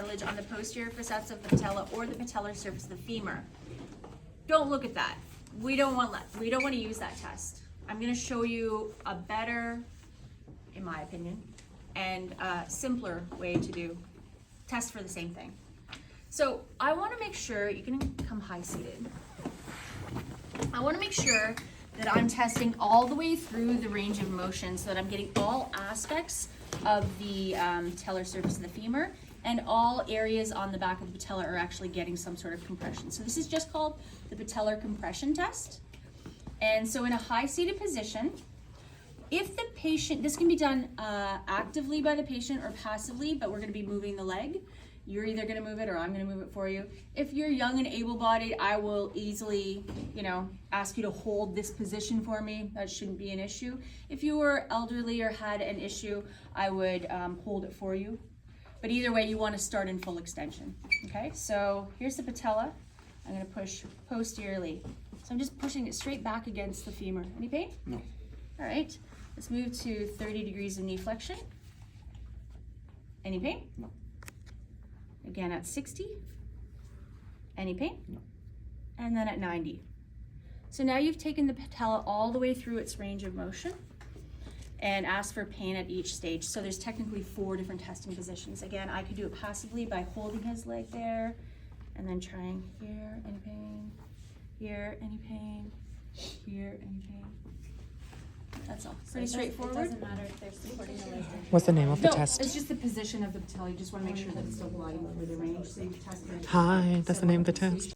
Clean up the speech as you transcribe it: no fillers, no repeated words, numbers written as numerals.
cartilage on the posterior facets of the patella or the patellar surface of the femur. Don't look at that. We don't want to use that test. I'm going to show you a better, in my opinion, and simpler way to do test for the same thing. So I want to make sure, you can come high seated. I want to make sure that I'm testing all the way through the range of motion so that I'm getting all aspects of the patellar surface of the femur, and all areas on the back of the patella are actually getting some sort of compression. So this is just called the Patella Compression test. And so in a high seated position, if the patient, this can be done actively by the patient or passively, but we're going to be moving the leg. You're either going to move it or I'm going to move it for you. If you're young and able-bodied, I will easily, ask you to hold this position for me. That shouldn't be an issue. If you were elderly or had an issue, I would hold it for you. But either way, you want to start in full extension. Okay, so here's the patella. I'm going to push posteriorly. So I'm just pushing it straight back against the femur. Any pain? No. All right, let's move to 30 degrees of knee flexion. Any pain? No. Again at 60. Any pain? No. And then at 90. So now you've taken the patella all the way through its range of motion and asked for pain at each stage. So there's technically 4 different testing positions. Again, I could do it passively by holding his leg there and then trying here, any pain, here, any pain, here, any pain. That's all. Pretty straightforward. It doesn't matter if they're supporting the leg. What's the name of the No, test? it's just the position of the patella. You just want to make sure that it's still gliding over the range. So you test it. Hi, that's the name of the test.